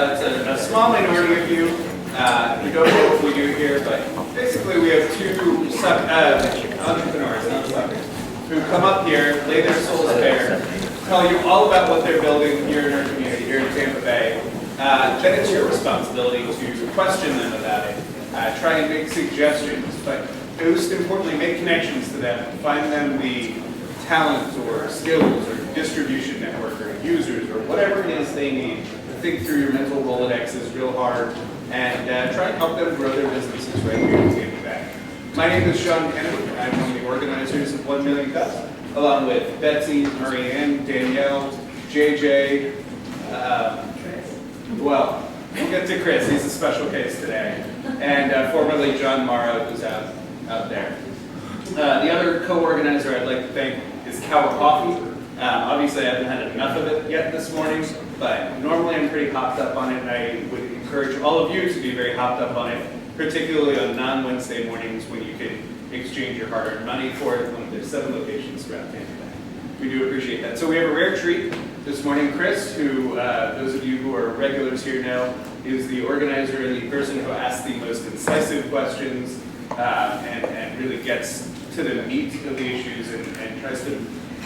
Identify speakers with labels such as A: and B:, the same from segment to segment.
A: It's a small minority of you who don't know what we do here, but basically we have two entrepreneurs, not suckers, who come up here, lay their souls bare, tell you all about what they're building here in our community, here in Tampa Bay. Then it's your responsibility to question them about it, try and make suggestions, but most importantly, make connections to them, find them the talent or skills or distribution network or users or whatever it is they need. Think through your mental Rolodexes real hard and try and help them grow their businesses right here in Tampa Bay. My name is Sean Kennedy. I'm one of the organizers of 1 Million Cups, along with Betsy, Marianne, Danielle, JJ, well, we'll get to Chris. He's a special case today. And formerly John Morrow, who's out there. The other co-organizer I'd like to thank is Cow Coffee. Obviously, I haven't had enough of it yet this morning, but normally I'm pretty hopped up on it, and I would encourage all of you to be very hopped up on it, particularly on non-Wednesday mornings when you can exchange your hard-earned money for it. There's 7 locations throughout Tampa Bay. We do appreciate that. So we have a rare treat this morning. Chris, who those of you who are regulars here know, is the organizer and the person who asks the most incisive questions and really gets to the meat of the issues and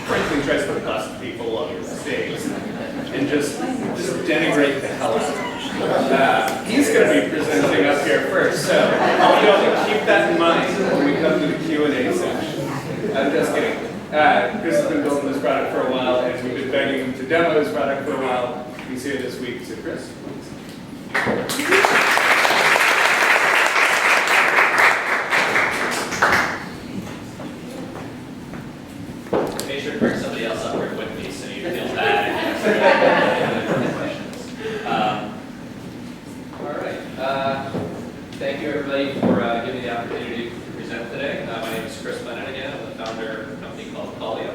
A: frankly tries to bust people on mistakes and just denigrate the hell out of them. He's going to be presenting up here first, so I want you all to keep that in mind when we come to the Q&A section. I'm just kidding. Chris has been building this product for a while, and we've been begging him to demo his product for a while. He's here this week, so Chris, please.
B: Make sure to bring somebody else up here with me so you feel bad. Questions. All right. Thank you, everybody, for giving me the opportunity to present today. My name is Chris Bennett again. I'm the founder of a company called Colio.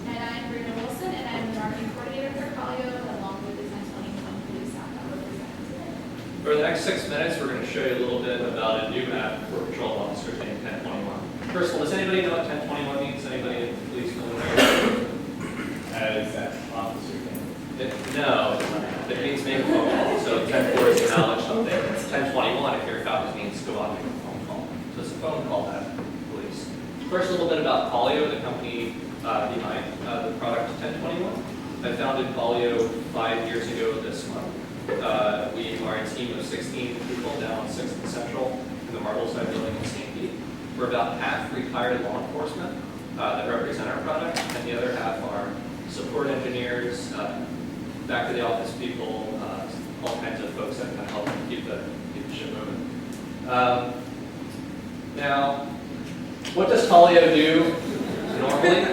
C: And I'm Brina Wilson, and I'm the marketing coordinator for Colio, along with the 1021 police staff that we're presenting today.
B: For the next 6 minutes, we're going to show you a little bit about a new map for patrol officers named 1021. First of all, does anybody know what 1021 means? Anybody in the police military?
A: Is that officer name?
B: No, it means make a phone call. So 10-4 is acknowledge something. 1021, if you're about, it means go out and make a phone call. So it's a phone call to police. First, a little bit about Colio, the company behind the product 1021. I founded Colio 5 years ago this month. We are a team of 16 people down on 6th and Central in the Marble Side building in St. Pete. We're about half retired law enforcement that represent our product, and the other half are support engineers, back to the office people, all kinds of folks that kind of help keep the ship moving. Now, what does Colio do normally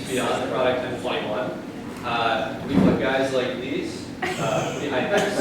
B: beyond the product 1021? We put guys like these behind us.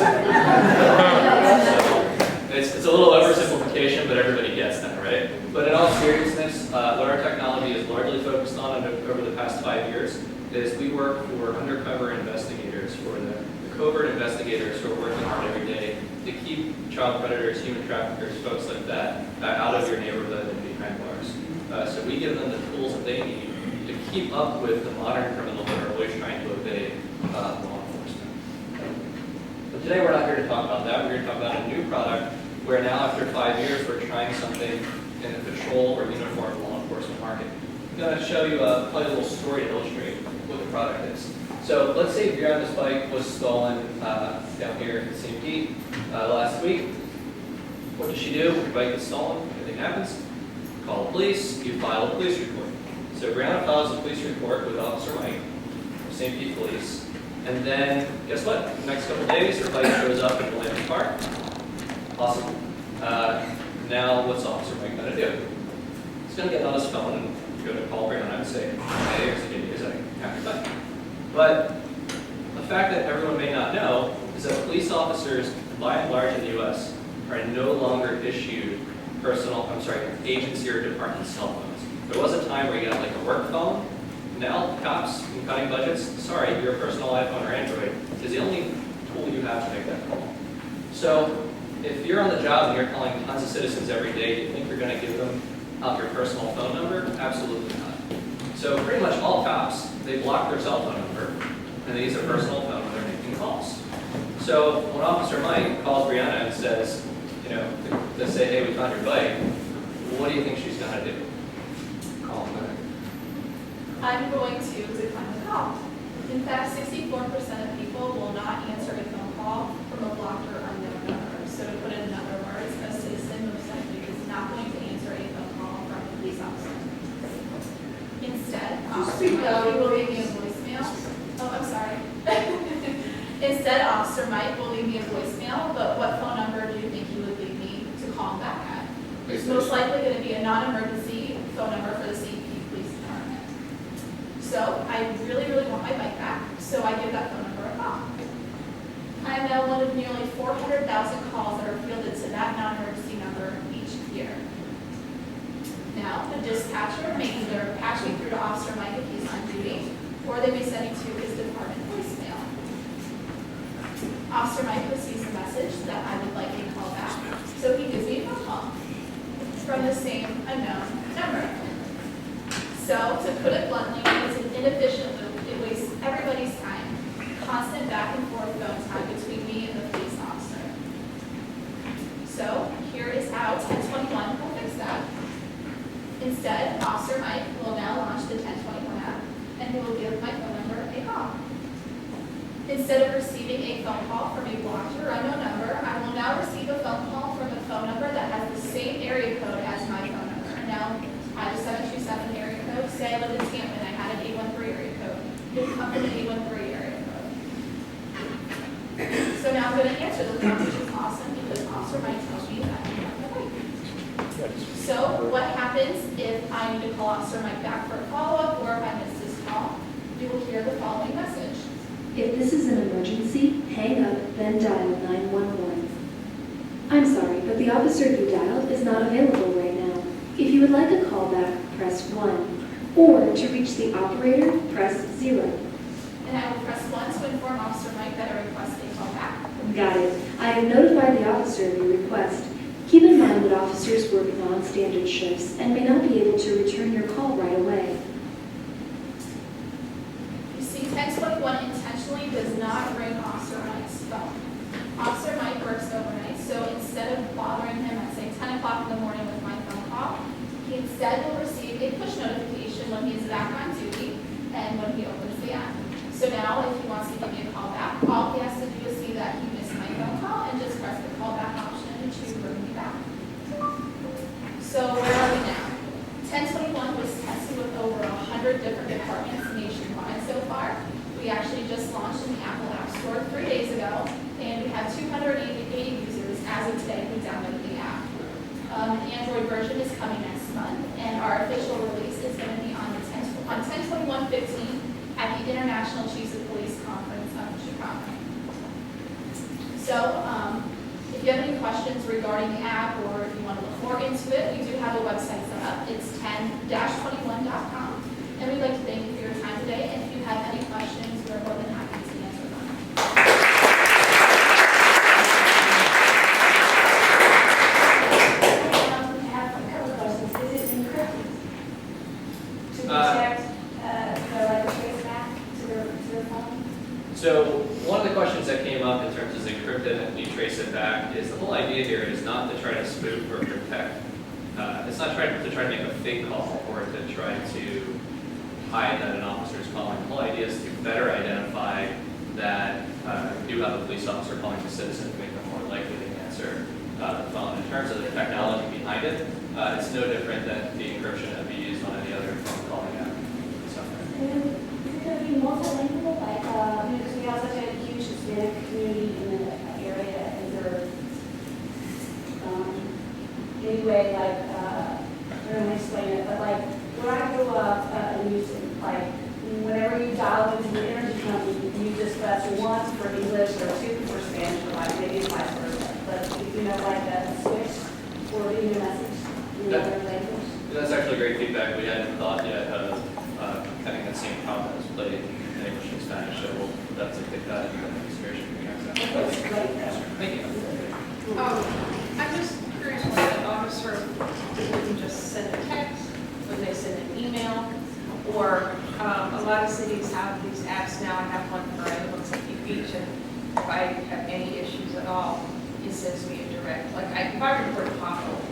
B: It's a little oversimplification, but everybody gets that, right? But in all seriousness, what our technology is largely focused on over the past 5 years is we work for undercover investigators, for the covert investigators who are working hard every day to keep child predators, human traffickers, folks like that out of your neighborhood and behind bars. So we give them the tools that they need to keep up with the modern criminals that are always trying to evade law enforcement. But today we're not here to talk about that. We're here to talk about a new product where now after 5 years we're trying something in the patrol or uniformed law enforcement market. I'm going to show you play a little story to illustrate what the product is. So let's say Brianna's bike was stolen down here in St. Pete last week. What does she do? Your bike is stolen, anything happens, call the police, you file a police report. So Brianna files a police report with Officer Mike from St. Pete Police, and then guess what? The next couple of days, her bike shows up in the Landing Park. Awesome. Now what's Officer Mike going to do? He's going to get on his phone and go to call Brianna and say, hey, here's the good news, I have your bike. But the fact that everyone may not know is that police officers, by and large in the U.S., are no longer issued agency or department cell phones. There was a time where you got like a work phone. Now, cops and cutting budgets, sorry, your personal iPhone or Android is the only tool you have to make that call. So if you're on the job and you're calling tons of citizens every day, do you think you're going to give them out your personal phone number? Absolutely not. So pretty much all cops, they block their cell phone number and they use their personal phone when they're making calls. So So when Officer Mike calls Brianna and says, you know, to say, hey, we found your bike, what do you think she's gonna do? Call him back.
C: I'm going to decline the call. In fact, 64% of people will not answer a phone call from a blocked or unknown number. So to put it in other words, a citizen most likely is not going to answer a phone call from a police officer. Instead, Officer Mike will leave me a voicemail. Oh, I'm sorry. Instead, Officer Mike will leave me a voicemail, but what phone number do you think he would leave me to call him back at? It's most likely going to be a non-emergency phone number for the St. Pete Police Department. So I really, really want my bike back, so I give that phone number a call. I am now one of nearly 400,000 calls that are fielded to that non-emergency number each year. Now, the dispatcher may either patch me through to Officer Mike if he's on duty, or they may send me to his department voicemail. Officer Mike receives a message that I would like a call back, so he gives me a phone call from the same unknown number. So, to put it bluntly, it's an inefficient loop. It wastes everybody's time. Constant back and forth phone time between me and the police officer. So, here is how 1021 will fix that. Instead, Officer Mike will now launch the 1021 app, and he will give my phone number a call. Instead of receiving a phone call from a blocked or unknown number, I will now receive a phone call from a phone number that has the same area code as my phone number. And now I have a 727 area code. Say I live in Tampa and I had an 813 area code. It would come from the 813 area code. So now I'm going to answer the phone, which is awesome because Officer Mike tells me that I can have my bike. So what happens if I need to call Officer Mike back for a follow-up or if I miss this call? You will hear the following message.
D: If this is an emergency, hang up, then dial 911. I'm sorry, but the officer you dialed is not available right now. If you would like a call back, press 1. Or to reach the operator, press 0.
C: And I will press 1 to inform Officer Mike that I request a call back.
D: Got it. I have notified the officer of your request. Keep in mind that officers work non-standard shifts and may not be able to return your call right away.
C: You see, 1021 intentionally does not ring Officer Mike's phone. Officer Mike works overnight, so instead of bothering him at, say, 10 o'clock in the morning with my phone call, he instead will receive a push notification when he is back on duty and when he opens the app. So now, if he wants to give me a call back, all he has to do is see that he missed my phone call and just press the call back option to bring me back. So where are we now? 1021 was tested with over 100 different departments nationwide so far. We actually just launched in the Apple App Store 3 days ago, and we have 280 users as of today who downloaded the app. The Android version is coming next month, and our official release is going to be on 10/21/15 at the International Chiefs of Police Conference of Chicago. So, if you have any questions regarding the app or if you want to look more into it, we do have a website set up. It's 10-21.com. And we'd like to thank you for your time today. And if you have any questions, we're more than happy to answer them.
E: I have a couple questions. Is it encrypted to protect the trace back to their phone?
B: So one of the questions that came up in terms of is encrypted and you trace it back is the whole idea here is not to try to spoof or protect. It's not trying to make a fake call or to try to hide that an officer is calling. The whole idea is to better identify that you do have a police officer calling a citizen to make them more likely to answer the phone. In terms of the technology behind it, it's no different than the encryption that we use on any other phone calling app.
E: And is it going to be multilingual? Like, because we have such a huge Hispanic community in the area. Is there any way, like, I don't know how to explain it, but like, when I grew up in Houston, like, whenever you dial into the energy company, you just press 1 for English or 2 for Spanish, or like maybe vice versa. But, you know, like a switch for reading a message in another language.
B: That's actually great feedback. We hadn't thought yet of having that same problem as played in English and Spanish, so we'll definitely take that into consideration. Thank you.
F: I'm just curious why the officer didn't just send a text, when they send an email, or a lot of cities have these apps now. I have one for it looks like Beach, and if I have any issues at all, it sends me a direct, like, if I report a pothole,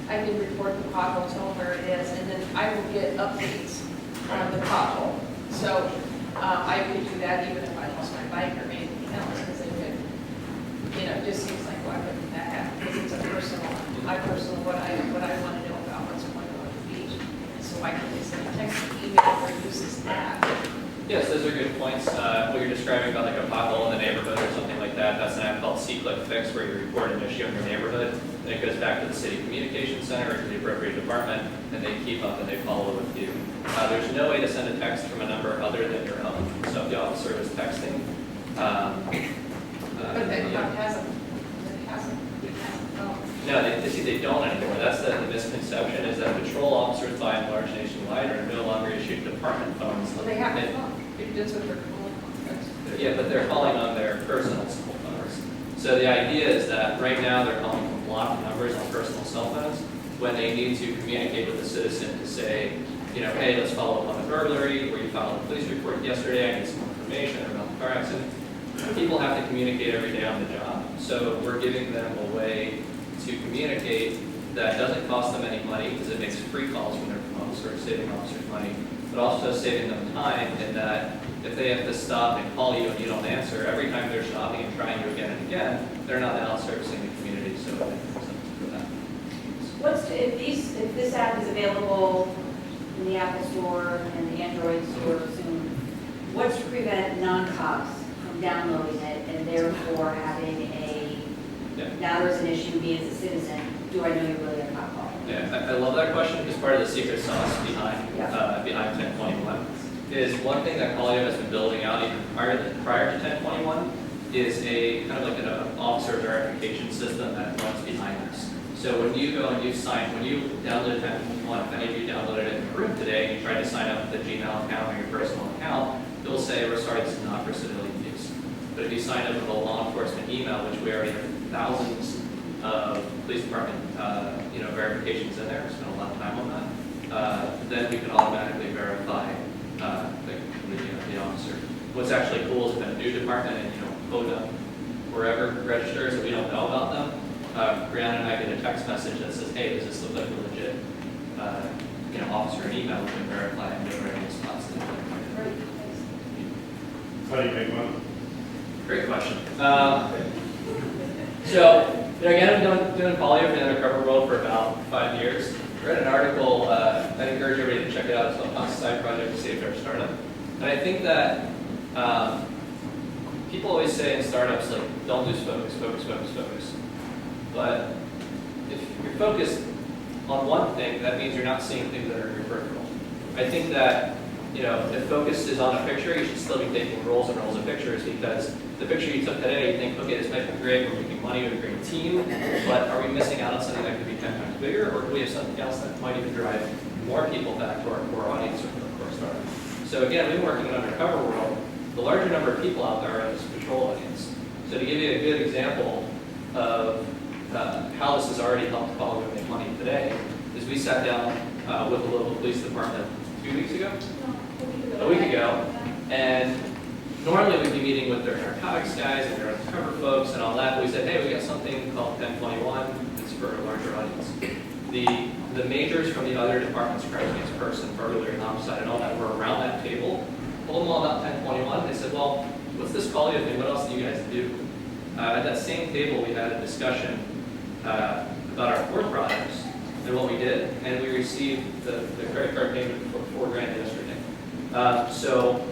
F: I can report the pothole, tell them where it is, and then I will get updates on the pothole. So, I could do that even if I lost my bike or anything else, because it could, it just seems like, why wouldn't that happen? Because it's a personal, what I want to know about what's going on at the beach. So I can send a text or email or uses that.
B: Yes, those are good points. What you're describing about like a pothole in the neighborhood or something like that, that's an app called C-Click-Fix where you report an issue in your neighborhood, and it goes back to the city communications center or to the appropriate department, and they keep up and they follow with you. There's no way to send a text from a number other than your own. So if the officer is texting,
F: But that hasn't.
B: no, they don't anymore. That's the misconception, is that patrol officers by and large nationwide are no longer issued department phones.
F: Well, they have to phone. If that's what they're calling on.
B: Yeah, but they're calling on their personal cell phones. So the idea is that right now they're calling from blocked numbers on personal cell phones when they need to communicate with the citizen to say, hey, let's follow up on the burglary, or you filed a police report yesterday, I need some information about the car accident. People have to communicate every day on the job. So we're giving them a way to communicate that doesn't cost them any money because it makes free calls when they're from officers, saving officers money, but also saving them time in that if they have to stop and call you and you don't answer, every time they're stopping and trying you again and again, they're not out servicing the community, so it makes sense for that.
E: If this app is available in the Apple Store and the Android Store soon, what's to prevent non-cops from downloading it and therefore having now there's an issue, me as a citizen, do I know you're really a cop call?
B: Yeah, I love that question because part of the secret sauce behind 1021 is one thing that Collier has been building out even prior to 1021 is a kind of like an officer verification system that runs behind this. So when you go and when you download 1021, if any of you downloaded it in the room today and you try to sign up with a Gmail account or your personal account, it'll say, we're sorry, this is not for civilian use. But if you sign up with a law enforcement email, which we already have thousands of police department verifications in there, spent a lot of time on that, then we can automatically verify the officer. What's actually cool is if a new department and POTA, wherever registers that we don't know about them, Brianna and I get a text message that says, hey, does this look like a legit officer in email? We can verify and get ready to spots.
G: How do you make money?
B: Great question. So, again, I've been doing poly in the undercover world for about 5 years. I read an article, I encourage everybody to check it out. It's a side project to see if they're a startup. And I think that people always say in startups, like, don't lose focus, focus, focus, focus. But if you're focused on one thing, that means you're not seeing things that are in your peripheral. I think that, if focus is on a picture, you should still be taking rolls and rolls of pictures because the picture you took today, you think, okay, this might be great, we're making money, we're a great team, but are we missing out on something that could be 10 times bigger, or do we have something else that might even drive more people back to our core audience or to our core startup? So again, we've been working in an undercover world. The larger number of people out there are this patrol audience. So to give you a good example of how this has already helped Colorado make money today, is we sat down with the local police department 2 weeks ago? A week ago, and normally we'd be meeting with their narcotics guys and their undercover folks and all that, but we said, hey, we got something called 1021, it's for a larger audience. The majors from the other departments, crime against person, burglary, homicide, and all that were around that table, told them all about 1021, they said, well, what's this quality thing, what else do you guys do? At that same table, we had a discussion about our core products and what we did, and we received the credit card payment for $4 grand yesterday. So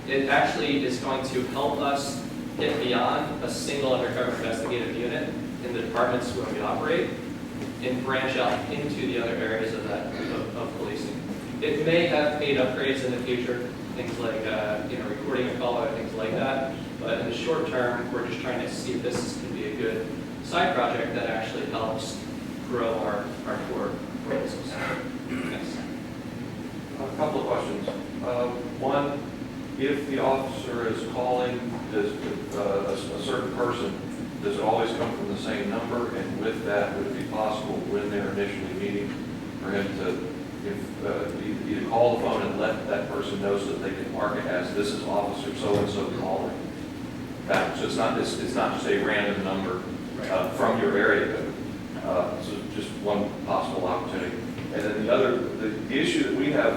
B: it actually is going to help us get beyond a single undercover investigative unit in the departments where we operate and branch out into the other areas of policing. It may have paid upgrades in the future, things like recording a call or things like that, but in the short term, we're just trying to see if this can be a good side project that actually helps grow our core business. Yes.
H: A couple of questions. One, if the officer is calling a certain person, does it always come from the same number? And with that, would it be possible when they're initially meeting for him to either call the phone and let that person know so that they can mark it as this is Officer so-and-so calling? back. So it's not just a random number from your area code. So just one possible opportunity. And then the issue that we have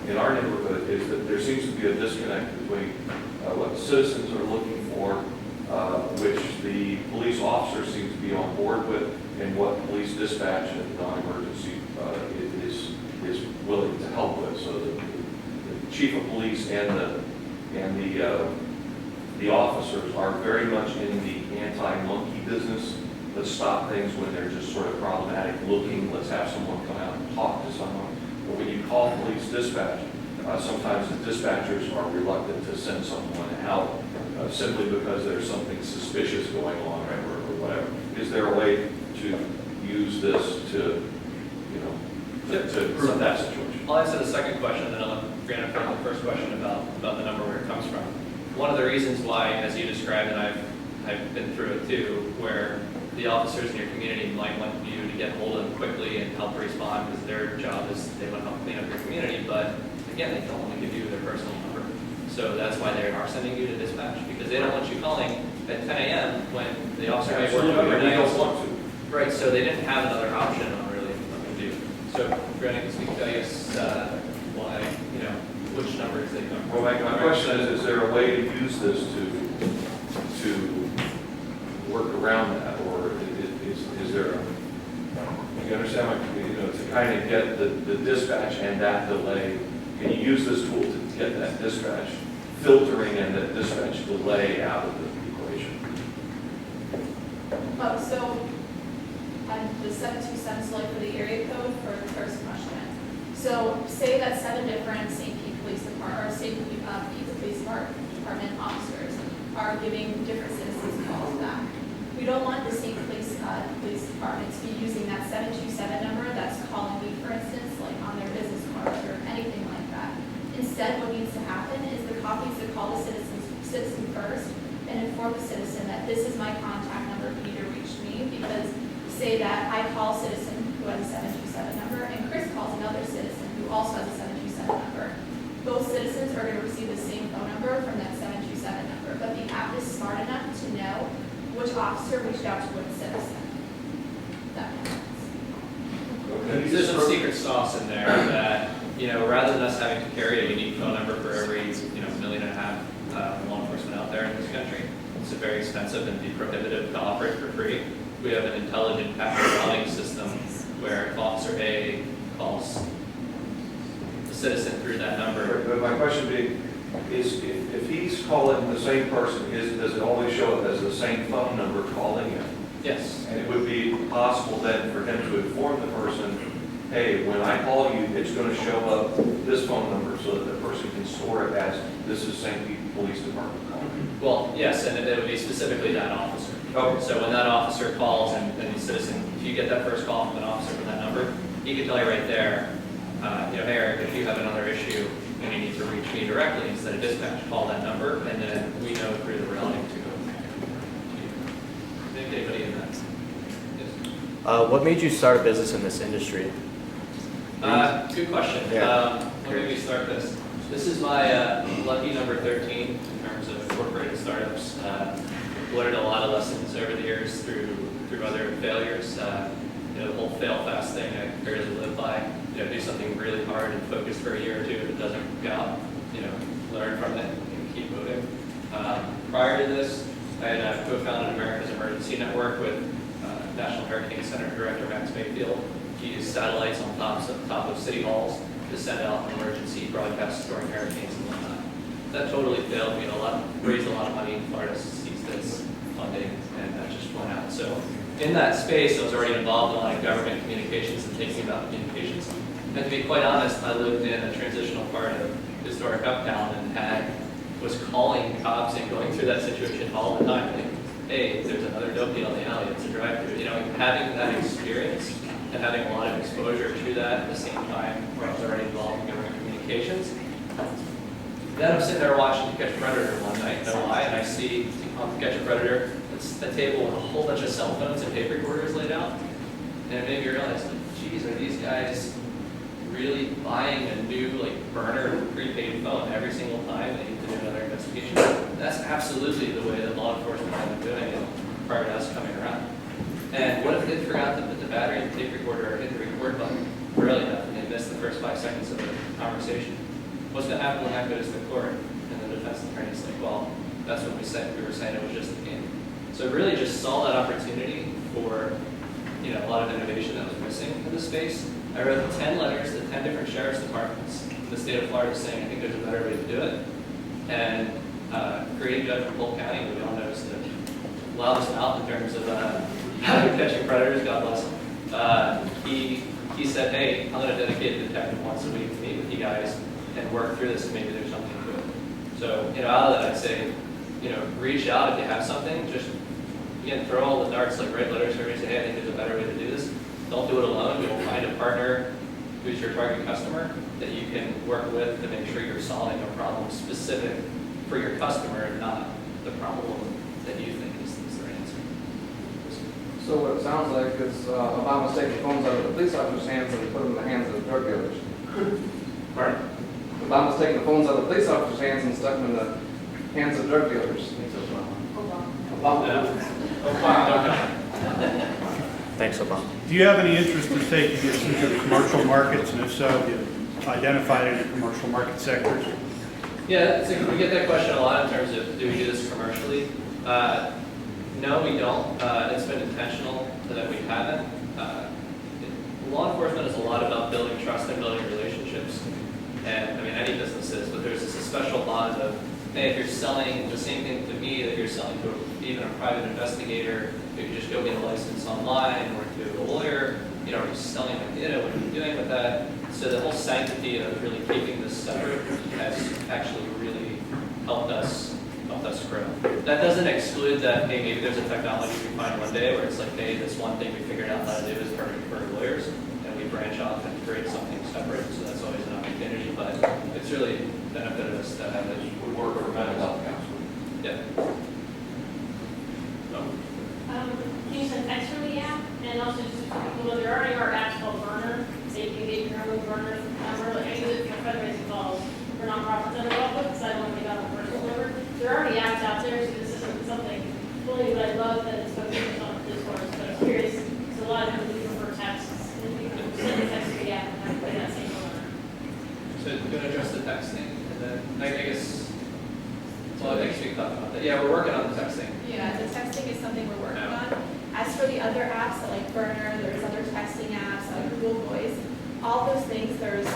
H: in our neighborhood is that there seems to be a disconnect between what citizens are looking for, which the police officer seems to be on board with, and what police dispatch and non-emergency is willing to help with. So the chief of police and the officers are very much in the anti-monkey business. Let's stop things when they're just sort of problematic looking. Let's have someone come out and talk to someone. But when you call police dispatch, sometimes the dispatchers are reluctant to send someone out simply because there's something suspicious going on or whatever. Is there a way to use this to improve that situation?
B: I'll answer the second question, and then I'll let Brianna fill in the first question about the number where it comes from. One of the reasons why, as you described, and I've been through it too, where the officers in your community might want you to get hold of them quickly and help respond because their job is they want to help clean up your community, but again, they don't want to give you their personal number. So that's why they are sending you to dispatch, because they don't want you calling at 10 a.m. when the officer may work overnight.
H: We don't want to.
B: Right, so they didn't have another option on really what to do. So, Brianna, can you tell us why, which numbers they come from?
H: Well, my question is there a way to use this to work around that, or is there you understand, to kind of get the dispatch and that delay, can you use this tool to get that dispatch filtering and that dispatch delay out of the equation?
C: So the 727 is like for the area code for the first question. So say that 7 different St. Pete Police Department or St. Pete Police Department officers are giving different citizens calls back. We don't want the St. Police Department to be using that 727 number that's calling me, for instance, like on their business cards or anything like that. Instead, what needs to happen is the cop needs to call the citizen first and inform the citizen that this is my contact number for you to reach me, because say that I call a citizen who has a 727 number and Chris calls another citizen who also has a 727 number. Both citizens are going to receive the same phone number from that 727 number, but the app is smart enough to know which officer reached out to which citizen. That makes sense.
B: There's some secret sauce in there that, rather than us having to carry a unique phone number for every, 1.5 million law enforcement out there in this country, it's very expensive and be prohibitive to operate for free. We have an intelligent packet routing system where if Officer A calls the citizen through that number.
H: But my question being, is if he's calling the same person, does it always show up as the same phone number calling him?
B: Yes.
H: And it would be possible then for him to inform the person, hey, when I call you, it's going to show up this phone number so that the person can store it as this is St. Pete Police Department calling.
B: Well, yes, and it would be specifically that officer.
H: Okay.
B: So when that officer calls and the citizen, if you get that first call from an officer from that number, he can tell you right there, hey Eric, if you have another issue and you need to reach me directly instead of dispatch, call that number, and then we know through the routing to go to you. Anybody in that? Yes.
G: What made you start a business in this industry?
B: Good question.
G: Yeah.
B: What made me start this? This is my lucky number 13 in terms of incorporated startups. Learned a lot of lessons over the years through other failures. The whole fail fast thing I barely live by. Do something really hard and focus for a year or two. If it doesn't work out, learn from it and keep moving. Prior to this, I had co-founded America's Emergency Network with National Hurricane Center Director Max Mayfield. He used satellites on top of city halls to send out emergency broadcasts during hurricanes and whatnot. That totally failed. We had raised a lot of money. Florida seized this funding, and that just went out. So in that space, I was already involved in a lot of government communications and thinking about communications. And to be quite honest, I lived in a transitional part of historic Uptown and was calling cops and going through that situation all the time. Like, hey, there's another dope deal in the alley. It's a drive-through. Having that experience and having a lot of exposure to that at the same time where I was already involved in government communications. Then I'm sitting there watching To Catch a Predator one night, no lie, and I see on To Catch a Predator, it's a table with a whole bunch of cell phones and tape recorders laid out. And it made me realize, geez, are these guys really buying a new burner prepaid phone every single time they need to do another investigation? That's absolutely the way that law enforcement has been doing it prior to us coming around. And what if they forgot to put the battery in the tape recorder or hit the record button early enough and they missed the first 5 seconds of the conversation? What's going to happen when that goes to court? And the defense attorney's like, well, that's what we said. We were saying it was just a game. So it really just saw that opportunity for a lot of innovation that was missing in the space. I wrote 10 letters to 10 different sheriff's departments in the state of Florida saying, I think there's a better way to do it. And creating judge from Polk County, we all know is the loudest mouth in terms of catching predators, God bless him. He said, hey, I'm going to dedicate a detective once a week to meet with you guys and work through this, and maybe there's something to it. So, out of that, I'd say, reach out if you have something. Just, again, throw all the darts, like write letters to everybody, say, hey, I think there's a better way to do this. Don't do it alone. You'll find a partner who's your target customer that you can work with to make sure you're solving a problem specific for your customer and not the problem that you think is the right answer.
I: So what it sounds like is Obama's taking phones out of the police officers' hands and put them in the hands of the drug dealers.
B: Pardon?
I: Obama's taking the phones out of the police officers' hands and stuck them in the hands of drug dealers.
G: Thanks, Obama.
J: Do you have any interest in taking this into commercial markets, and if so, have you identified any commercial market sectors?
B: Yeah, we get that question a lot in terms of, do we do this commercially? No, we don't. It's been intentional that we haven't. Law enforcement is a lot about building trust and building relationships. And, any business is, but there's this special bond of, hey, if you're selling the same thing to me that you're selling to even a private investigator, if you just go get a license online or to a lawyer, are you selling the data? What are you doing with that? So the whole sanctity of really keeping this separate has actually really helped us grow. That doesn't exclude that, hey, maybe there's a technology we find one day where it's like, hey, this one thing we figured out how to do is perfect for lawyers, and we branch off and create something separate. So that's always an opportunity, but it's really benefited us to have it.
H: We work for mental health counseling.
B: Yeah.
K: Can you send text from the app? And also just so people know, there already are apps called Burner, so you can get your own Burner number. Like I use it for fundraising calls for nonprofits that are involved with, because I don't want to get on a personal number. There are already apps out there, so this isn't something fully, but I love that it's focused on Discord. So I'm curious, because a lot of people do prefer texts, and people send a text to the app and have to play that same phone number.
B: So you're going to address the texting, and then I guess, well, next week talk about that. Yeah, we're working on the texting.
C: Yeah, the texting is something we're working on. As for the other apps, like Burner, there's other texting apps, like Google Voice, all those things, there's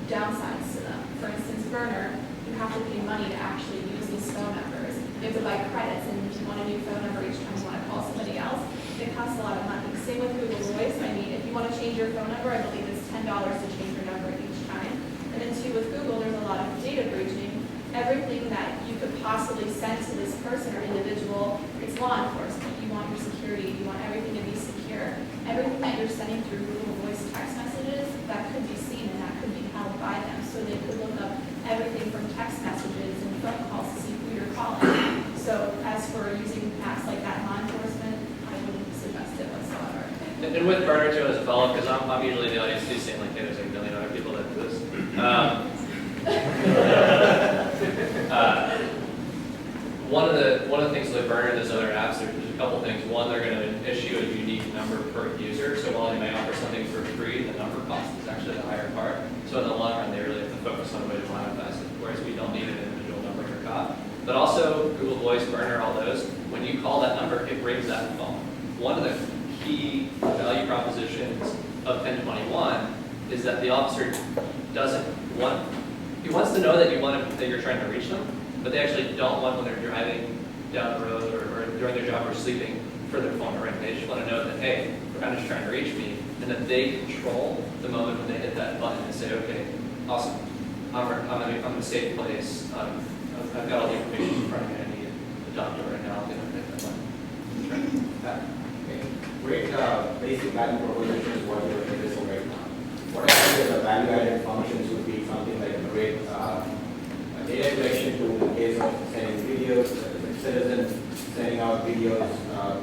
C: downsides to them. For instance, Burner, you have to pay money to actually use these phone numbers. You have to buy credits, and if you want a new phone number each time you want to call somebody else, it costs a lot of money. Same with Google Voice. If you want to change your phone number, I believe it's $10 to change your number each time. And then too, with Google, there's a lot of data breaching. Everything that you could possibly send to this person or individual, it's law enforcement. You want your security, you want everything to be secure. Everything that you're sending through Google Voice text messages, that could be seen and that could be held by them. So they could look up everything from text messages and phone calls to see who you're calling. So as for using apps like that, law enforcement, I wouldn't suggest it whatsoever.
B: And with Burner too as a follow-up, because I'm usually the audience too, saying like, hey, there's like a million other people that do this. One of the things with Burner and those other apps, there's a couple things. One, they're going to issue a unique number per user. So while they may offer something for free, the number cost is actually the higher part. So in the long run, they really have to focus on a way to monetize it, whereas we don't need an individual number per cop. But also, Google Voice, Burner, all those, when you call that number, it rings that phone. One of the key value propositions of 1021 is that the officer doesn't want, he wants to know that you're trying to reach them, but they actually don't want when they're driving down the road or during their job or sleeping for their phone to ring. They just want to know that, hey, they're kind of just trying to reach me, and that they control the moment when they hit that button and say, okay, awesome, I'm in a safe place, I've got all the information in front of me, I need a doctor right now, I'm going to hit that button.
L: Great basic value proposition is what you're addressing right now. What I think the value-added functions would be something like a great data collection tool in case of sending videos, citizens sending out videos,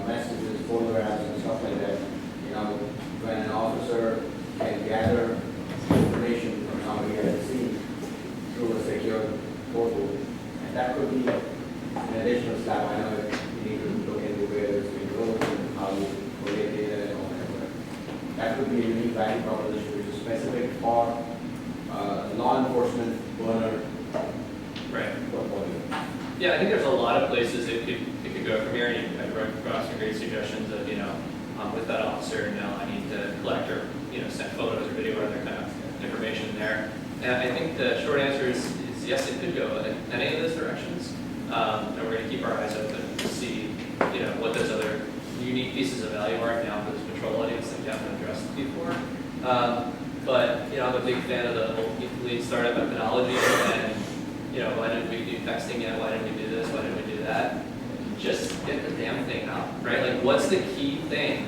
L: messages, photo apps, and stuff like that. When an officer can gather information from somebody at the scene through a secure portal, and that could be an additional slab, I know that you need to look into where it's being rolled and how you collect data and all that, but that would be a unique value proposition which is specific for law enforcement burner
B: Right.
L: portfolio.
B: Yeah, I think there's a lot of places it could go from here, and I brought across some great suggestions of, with that officer, I need to collect or, send photos or video or other kind of information there. And I think the short answer is yes, it could go in any of those directions. And we're going to keep our eyes open to see, what those other unique pieces of value are now for this patrol audience that we haven't addressed before. But, I'm a big fan of the whole lean startup methodology and, why didn't we do texting yet? Why didn't we do this? Why didn't we do that? Just get the damn thing out, right? Like, what's the key thing?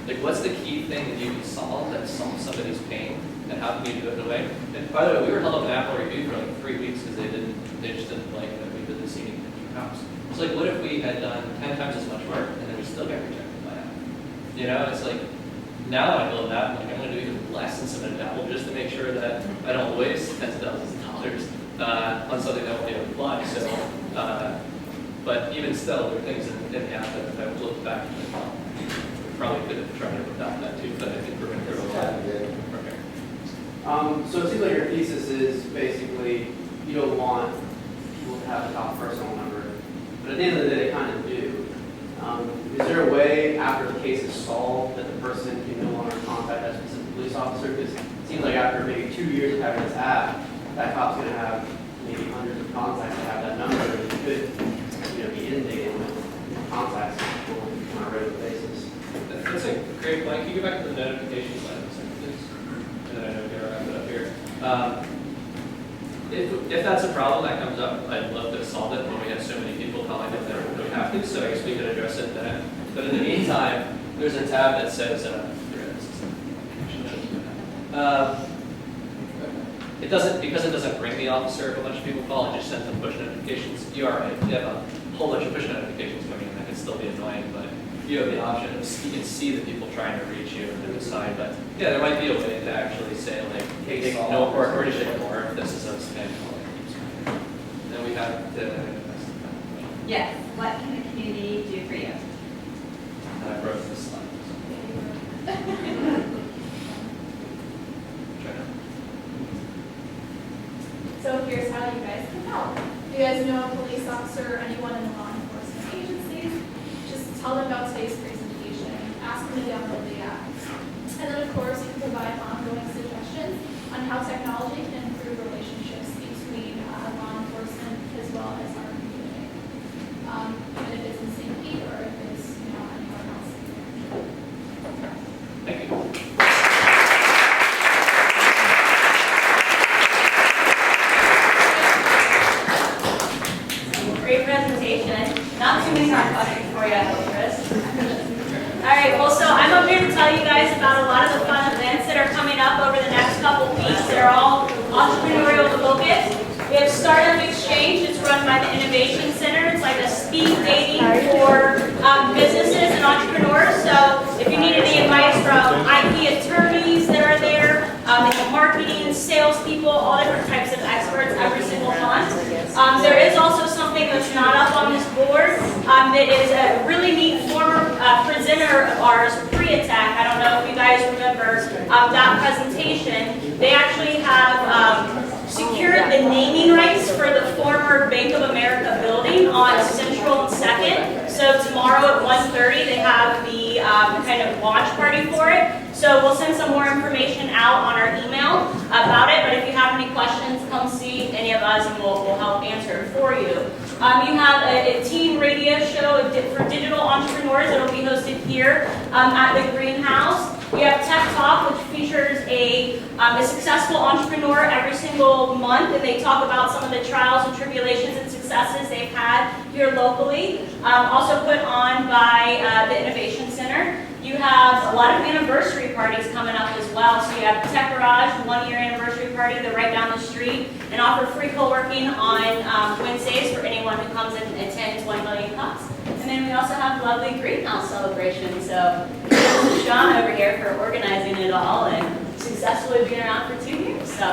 B: Like, what's the key thing that you can solve that solves somebody's pain? And how can you do it in a way? And by the way, we were held up in Apple review for like 3 weeks because they just didn't like that we did this unique thing for house. It's like, what if we had done 10 times as much work and then we still got rejected by Apple? It's like, now that I build an app, I'm going to do even less than submit an Apple just to make sure that I don't waste tens of thousands of dollars on something that won't even apply. So, but even still, there are things in the app that if I look back, we probably could have tried to adopt that too, but I think we're going to go okay.
M: So it seems like your thesis is basically you don't want people to have a top personal number, but at the end of the day, they kind of do. Is there a way after the case is solved that the person can no longer contact that specific police officer? Because it seems like after maybe 2 years of having this app, that cop's going to have maybe hundreds of contacts that have that number, and you could, be inundated with contacts on a regular basis.
B: That's a great point. Can you go back to the notification slide for a second, please? And then I know we're going to wrap it up here. If that's a problem that comes up, I'd love to solve it when we have so many people calling that we have to, so I guess we could address it then. But in the meantime, there's a tab that says, because it doesn't bring the officer if a bunch of people call, it just sends them push notifications. You are right. You have a whole bunch of push notifications coming in that can still be annoying, but you have the option of, you can see the people trying to reach you and then decide. But yeah, there might be a way to actually say, like, hey, no, or just ignore if this is a spam call. Then we have the.
N: Yes, what can the community do for you?
B: And I wrote this slide.
C: So here's how you guys can help. If you guys know a police officer or anyone in the law enforcement agencies, just tell them about today's presentation. Ask them to download the app. And then, of course, you can provide ongoing suggestions on how technology can improve relationships between law enforcement as well as our community. Even if it's in St. Pete or if it's anywhere else.
B: Thank you.
N: Great presentation. Not too many more questions for you, I hope, Chris. All right, well, so I'm up here to tell you guys about a lot of the fun events that are coming up over the next couple weeks. They're all entrepreneurial focused. We have Startup Exchange. It's run by the Innovation Center. It's like a speed dating for businesses and entrepreneurs. So if you need any advice from IP attorneys that are there, marketing, salespeople, all different types of experts every single month. There is also something that's not up on this board that is a really neat former presenter of ours, pre-attack. I don't know if you guys remember that presentation. They actually have secured the naming rights for the former Bank of America building on Central and 2nd. So tomorrow at 1:30 they have the kind of launch party for it. So we'll send some more information out on our email about it, but if you have any questions, come see any of us and we'll help answer it for you. You have a teen radio show for digital entrepreneurs that will be hosted here at the Greenhouse. We have Tech Talk, which features a successful entrepreneur every single month, and they talk about some of the trials and tribulations and successes they've had here locally. Also put on by the Innovation Center. You have a lot of anniversary parties coming up as well. So you have Tech Garage, 1-year anniversary party. They're right down the street and offer free co-working on Wednesdays for anyone who comes and attends 1 Million Cups. And then we also have lovely greenhouse celebration. So this is Sean over here for organizing it all and successfully being around for 2 years. So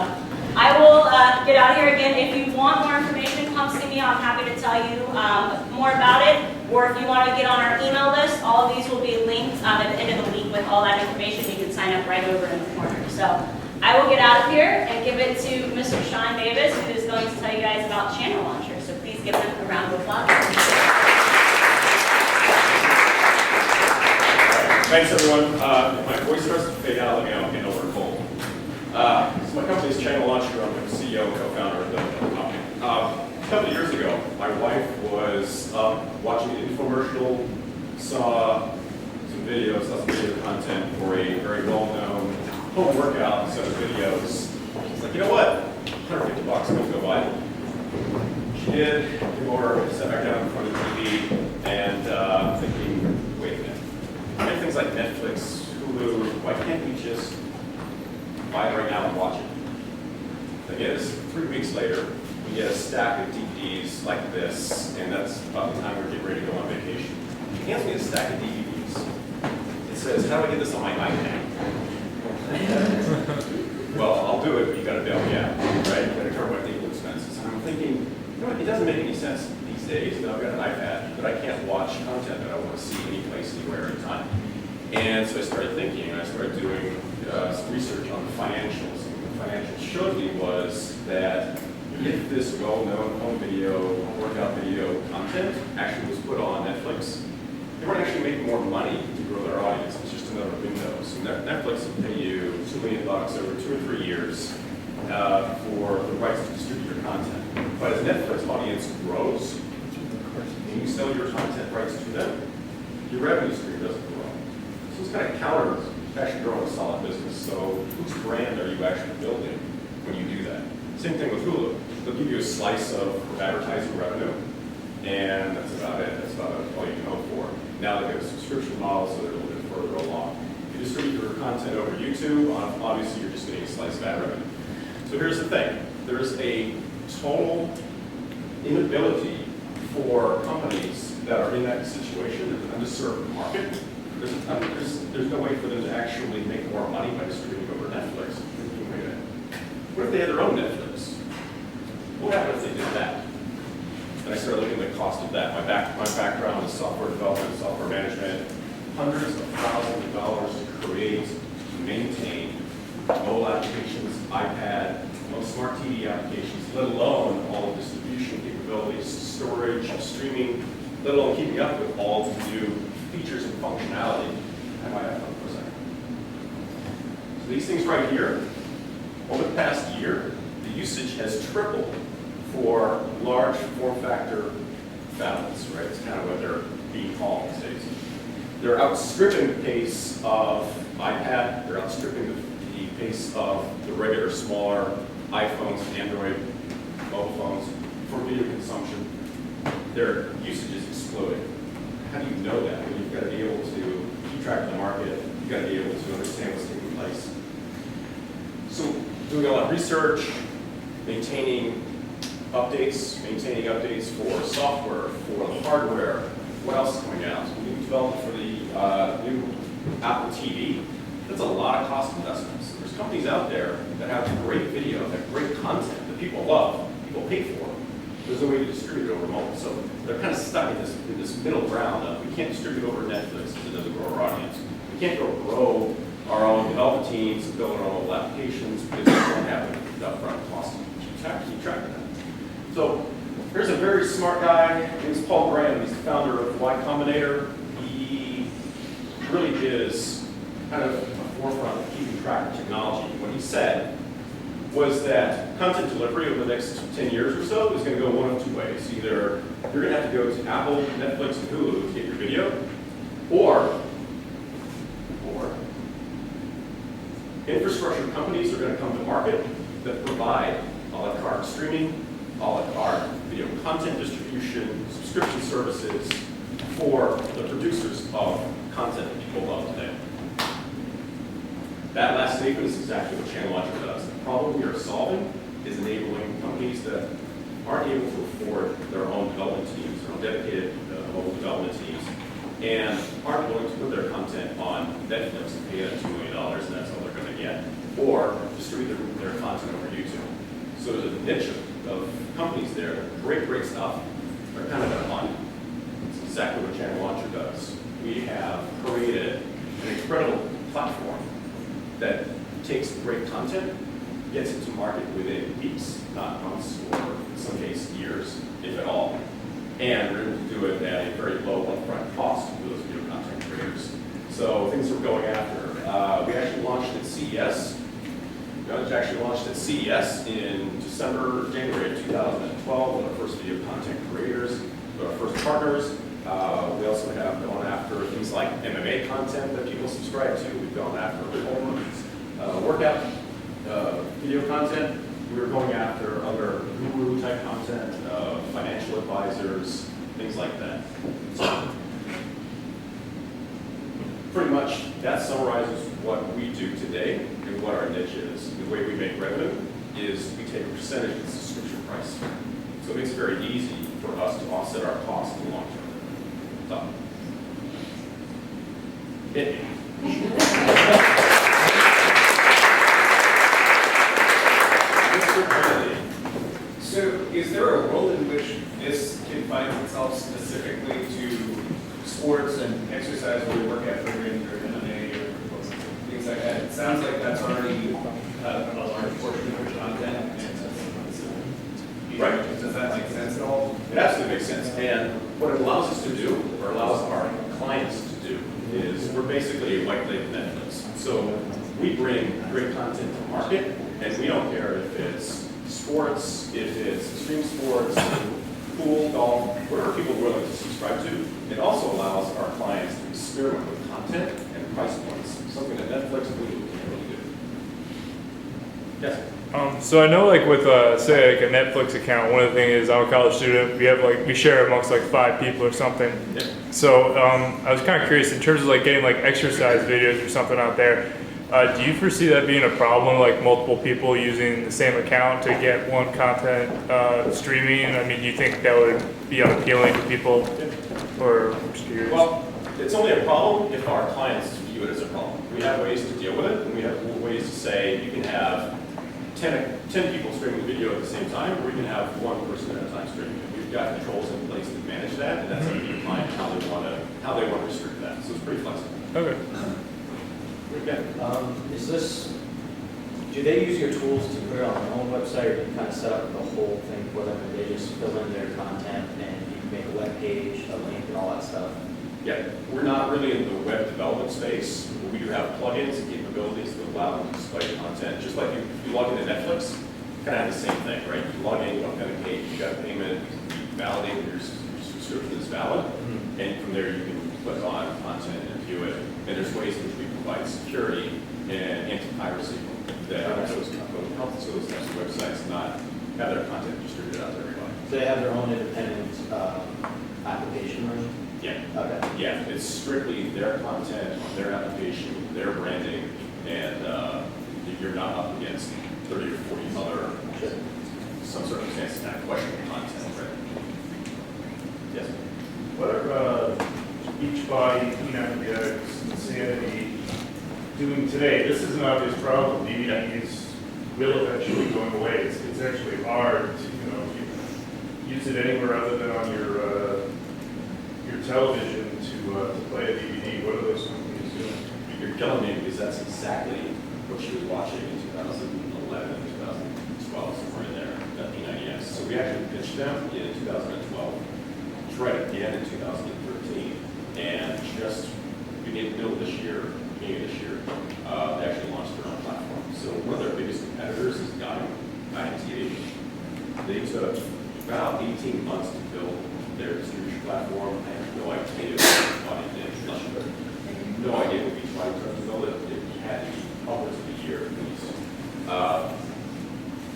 N: I will get out of here again. If you want more information, come see me. I'm happy to tell you more. more about it, or if you want to get on our email list, all of these will be linked at the end of the week with all that information. You can sign up right over in the corner. So I will get out of here and give it to Mr. Sean Davis, who is going to tell you guys about ChannelLauncher. So please give him a round of applause.
O: Thanks, everyone. If my voice starts to fade out, let me know. I'm getting over cold. So my company is ChannelLauncher. I'm the CEO and co-founder of the company. A couple of years ago, my wife was watching an infomercial, saw some videos, saw some video content for a very well-known home workout set of videos. She's like, you know what? $150 going to go buy it. She did. Came over, sat back down in front of the TV, and thinking, wait a minute. We have things like Netflix, Hulu. Why can't we just buy it right now and watch it? Thing is, 3 weeks later, we get a stack of DVDs like this, and that's about the time we're getting ready to go on vacation. She hands me a stack of DVDs. It says, how do I get this on my iPad? Well, I'll do it, but you got to bail me out, right? You got to cover my legal expenses. And I'm thinking, you know what? It doesn't make any sense these days. You know, I've got an iPad, but I can't watch content that I want to see any place, anywhere, anytime. And so I started thinking, and I started doing some research on the financials. And what the financials showed me was that if this well-known home video, home workout video content actually was put on Netflix, they weren't actually making more money to grow their audience. It's just another window. So Netflix will pay you $2 million over 2 or 3 years for the rights to distribute your content. But as Netflix audience grows, and you sell your content rights to them, your revenue stream doesn't grow. So it's kind of counter to actually growing a solid business. So whose brand are you actually building when you do that? Same thing with Hulu. They'll give you a slice of advertising revenue, and that's about it. That's about all you can hope for. Now they've got a subscription model, so they're a little bit further along. If you distribute your content over YouTube, obviously you're just getting a slice of ad revenue. So here's the thing. There's a total inability for companies that are in that situation, an underserved market. There's no way for them to actually make more money by distributing over Netflix. Wait a minute. What if they had their own Netflix? What would happen if they did that? And I started looking at the cost of that. My background is software development, software management, hundreds of thousands of dollars to create, to maintain mobile applications, iPad, smart TV applications, let alone all the distribution capabilities, storage, streaming, let alone keeping up with all the new features and functionality. I might have fun for a second. So these things right here, over the past year, the usage has tripled for large form factor tablets, right? It's kind of what they're being called these days. They're outstripping the pace of iPad. They're outstripping the pace of the regular, smaller iPhones, Android, mobile phones for video consumption. Their usage is exploding. How do you know that? Well, you've got to be able to keep track of the market. You've got to be able to understand what's taking place. So doing a lot of research, maintaining updates for software, for the hardware. What else is coming out? We developed for the new Apple TV. That's a lot of cost investments. There's companies out there that have great video, that have great content that people love, people pay for. There's no way to distribute it over mobile. So they're kind of stuck in this middle ground of we can't distribute over Netflix because it doesn't grow our audience. We can't go grow our own development teams and build our own mobile applications because we don't have the upfront cost to keep track of that. So here's a very smart guy. His name is Paul Graham. He's the founder of Y Combinator. He really is kind of at the forefront of keeping track of technology. What he said was that content delivery over the next 10 years or so is going to go one of two ways. Either you're going to have to go to Apple, Netflix, and Hulu to get your video, or infrastructure companies are going to come to market that provide a la carte streaming, a la carte video content distribution, subscription services for the producers of content that people love today. That last statement is exactly what ChannelLauncher does. The problem we are solving is enabling companies that aren't able to afford their own development teams, their own dedicated mobile development teams, and aren't willing to put their content on Netflix and pay them $2 million, and that's all they're going to get, or distribute their content over YouTube. So there's a niche of companies there, great stuff, are kind of at a money. exactly what ChannelLauncher does. We have created an incredible platform that takes great content, gets it to market within weeks, not months, or in some cases years, if at all. And we're able to do it at a very low upfront cost for those video content creators. So things we're going after. We actually launched at CES. We actually launched at CES in January of 2012 with our first video content creators, with our first partners. We also have gone after things like MMA content that people subscribe to. We've gone after home workout video content. We're going after other guru type content, financial advisors, things like that. So pretty much that summarizes what we do today and what our niche is. The way we make revenue is we take a percentage of the subscription price. So it makes it very easy for us to offset our costs in the long term. So, hit me.
A: So is there a world in which this confines itself specifically to sports and exercise where you work at training or MMA or things like that? It sounds like that's already a large portion of your content.
O: Right.
A: Does that make sense at all?
O: It absolutely makes sense. And what it allows us to do, or allows our clients to do, is we're basically a white label Netflix. So we bring great content to market, and we don't care if it's sports, if it's extreme sports, pool, golf, whatever people are willing to subscribe to. It also allows our clients to experiment with content and price points, something that Netflix and Hulu can't really do. Yes?
P: So I know, like with say like a Netflix account, one of the things is I'm a college student. We share amongst like 5 people or something.
O: Yeah.
P: So I was kind of curious in terms of like getting like exercise videos or something out there. Do you foresee that being a problem, like multiple people using the same account to get one content streaming? I mean, do you think that would be unappealing to people? Or I'm just curious.
O: Well, it's only a problem if our clients view it as a problem. We have ways to deal with it, and we have ways to say you can have 10 people streaming video at the same time, or we can have one person at a time streaming it. We've got controls in place to manage that, and that's up to the client how they want to restrict that. So it's pretty flexible.
P: Okay.
G: Do they use your tools to put it on their own website, or do you kind of set up the whole thing for them, and they just fill in their content, and you make a web page, a link, and all that stuff?
O: Yeah, we're not really in the web development space. We do have plugins and capabilities that allow them to display content. Just like if you log into Netflix, you kind of have the same thing, right? You log in, you authenticate, you got payment, you validate that your subscription is valid, and from there you can click on content and view it. And there's ways in which we provide security and anti-piracy that helps those types of websites not have their content distributed out to everybody.
G: So they have their own independent application version?
O: Yeah.
G: Okay.
O: Yeah, it's strictly their content, their application, their branding, and you're not up against 30 or 40 other, some circumstances that question content, right? Yes?
Q: What are Beachbody, Peanut Energetics, Insanity doing today? This is an obvious problem. DVDs will eventually going away. It's actually hard to use it anywhere other than on your television to play a DVD. What are those companies doing?
O: You're killing me because that's exactly what she was watching in 2011, 2012, somewhere in there, that P90X. So we actually pitched them in 2012, tried it again in 2013, and just beginning of this year, they actually launched their own platform. So one of their biggest competitors is IMTV. They took about 18 months to build their distribution platform. I have no idea what it did. No idea what we tried to build it. It had to be upwards of a year at least.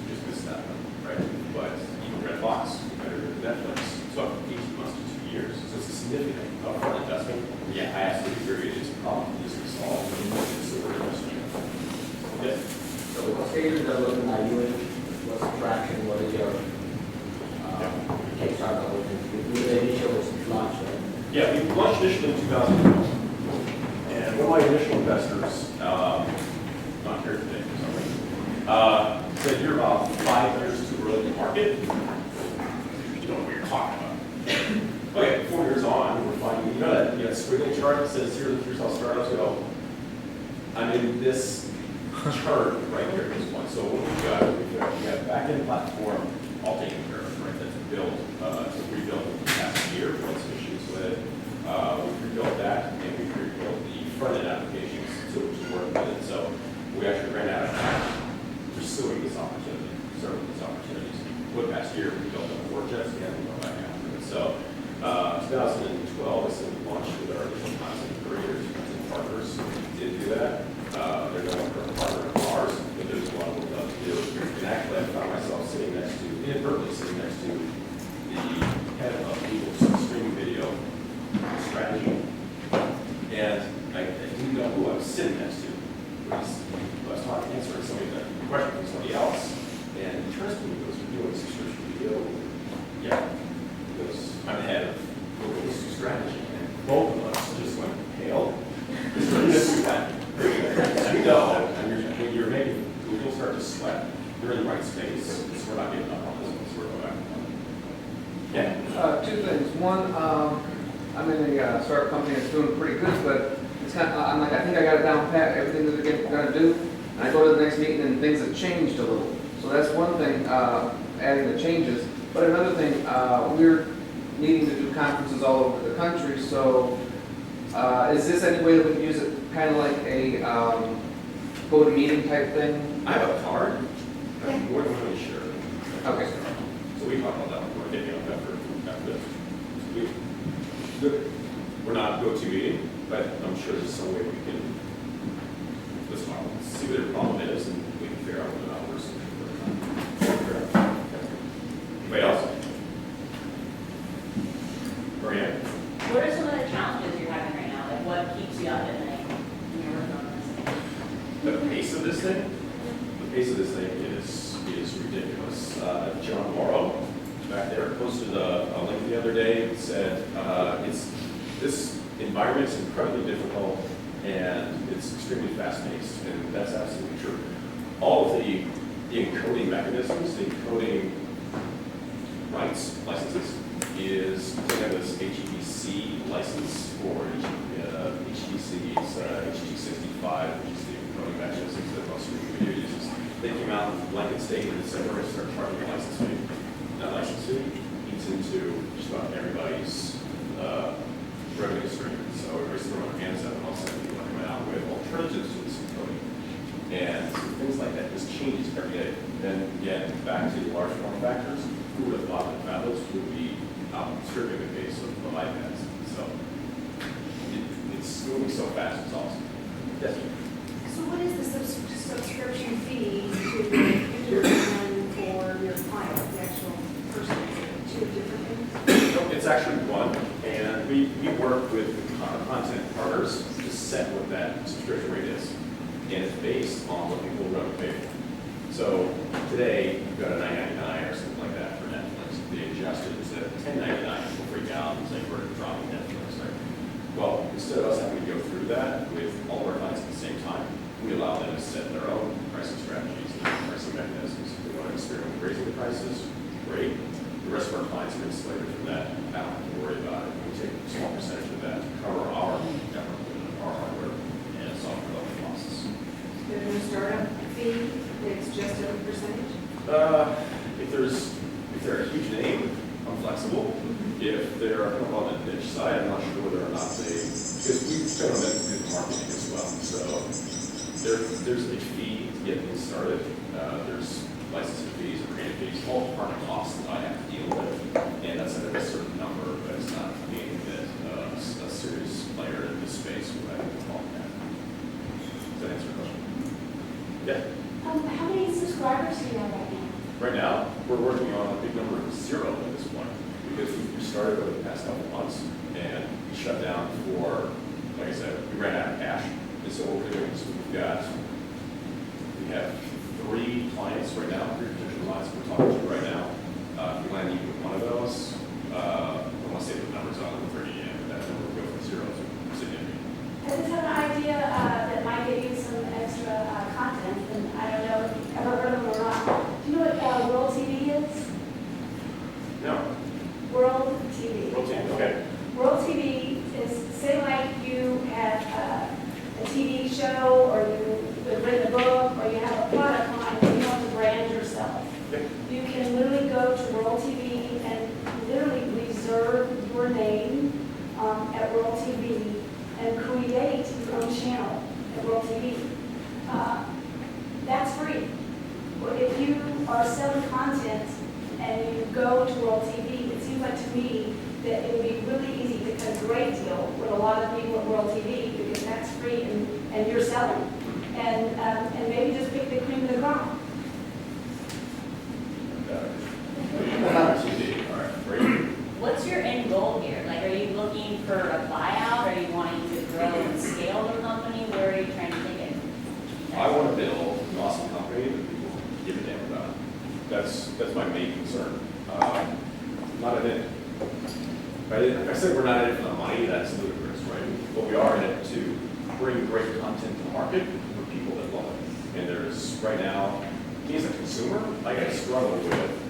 O: Just missed that one, right? But even Redbox, competitor to Netflix, took 18 months to 2 years. So it's a significant upfront investment. Yeah, I absolutely agree. It is a problem that needs to be solved. It's a super industry. Okay.
L: So what stage of development are you in? What's the traction? What is your Kickstarter? The initial launch, right?
O: Yeah, we launched initially in 2012. And one of my initial investors, not here today for some reason, said you're about 5 years too early to market. You don't know what you're talking about. Okay, 4 years on, we're squiggle chart that says here's how startups go. I'm in this chart right here at this point. So what we have back-end platform all taken care of, right? That's built, to rebuild the past year, we had some issues with it. We rebuilt that, and we rebuilt the front-end applications to work with it. So we actually ran out of time pursuing this opportunity, serving these opportunities. For the past year, we built up a war chest, and we go back after it. So 2012 is when we launched with our initial content creators and partners. We did do that. They're no longer a partner of ours, but there's a lot of work to do. And actually, I found myself inadvertently sitting next to the head of Google's streaming video strategy. And I didn't know who I was sitting next to. I was talking, answering somebody that question from somebody else. And he turns to me and goes, "You're doing subscription video?" Yeah. He goes, "I'm the head of Google's strategy." And both of us just went pale. You know, when you're making Google start to sweat, you're in the right space. So we're not giving up on this one, so we're going back. Yeah.
I: Two things. One, I'm in a startup company that's doing pretty good, but it's kind of, I'm like, I think I got it down pat, everything that they're going to do. And I go to the next meeting and things have changed a little. So that's one thing, adding the changes. But another thing, we're needing to do conferences all over the country. So is this any way that we can use it kind of like a go-to-meeting type thing?
O: I have a card. I'm more than really sure.
I: Okay.
O: So we talked about that before getting up after this. We're not go-to meeting, but I'm sure there's some way we can see what their problem is and we can figure out what the numbers are. Anybody else? Maria?
N: What are some of the challenges you're having right now? Like what keeps you up at night when you're working on this?
O: The pace of this thing? The pace of this thing is ridiculous. John Morrow, back there, posted a link the other day and said, this environment is incredibly difficult and it's extremely fast-paced, and that's absolutely true. All of the encoding mechanisms, the encoding rights licenses, is they have this HTC license for HTC's HT65, which is the encoding mechanisms that most streaming video uses. They came out with a blanket statement in December and started charging a license fee. That license fee eats into just about everybody's revenue stream. So everybody's throwing their hands up, and all of a sudden people are coming out with alternatives to this encoding. And things like that, this changes every day. Then again, back to the large form factors, who would have thought that tablets would be outstripping the pace of iPads? So it's moving so fast, it's awesome. Yes.
E: So what is the subscription fee to your plan for your client, the actual person? Two different things?
O: No, it's actually one, and we work with content partners to set what that subscription rate is, and it's based on what people are going to pay for. So today, you've got a $9.99 or something like that for Netflix. They adjusted it to $10.99. People freak out and say, we're dropping Netflix, right? Well, instead of us having to go through that with all of our clients at the same time, we allow them to set their own pricing strategies and pricing mechanisms. If they want to experiment with raising the prices, great. The rest of our clients are insulated from that. I don't have to worry about it. We take a small percentage of that to cover our network, our hardware, and software development costs.
E: There's no startup fee, it's just a percentage?
O: If they're a huge name, I'm flexible. If they're kind of on the niche side, I'm not sure whether or not because we spend on them to do the marketing as well. So there's a fee to get things started. There's licensing fees and creative fees, all department costs that I have to deal with. And that's at a certain number, but it's not meaning that a serious player in this space would have to call that. Does that answer your question? Yeah.
E: How many subscribers do you have right now?
O: Right now, we're working on a big number of 0 at this point because we started over the past couple months and we shut down for, like I said, we ran out of cash. And so what we're doing is we have 3 clients right now, 3 potential clients we're talking to right now. If we land even with one of those, I don't want to say the numbers on the 30 yet, but that number will go from 0 to significant.
E: I just have an idea that might give you some extra content, and I don't know if you've ever heard of them or not. Do you know what World TV is?
O: No.
E: World TV.
O: World TV, okay.
E: World TV is, say like show, or you've written a book, or you have a product line and you want to brand yourself, you can literally go to World TV and literally reserve your name at World TV and create your own channel at World TV. That's free. But if you are selling content and you go to World TV, it seems like to me that it would be really easy to cut a great deal with a lot of people at World TV because that's free and you're selling. And maybe just pick the cream of the crop.
N: What's your end goal here? Like, are you looking for a buyout? Are you wanting to grow and scale the company? Where are you trying to take it?
O: I want to build an awesome company that people give a damn about. That's my main concern. Not in it. If I said we're not in it for the money, that's ludicrous, right? But we are in it to bring great content to the market for people that love it. And there's, right now, me as a consumer, I got to struggle with,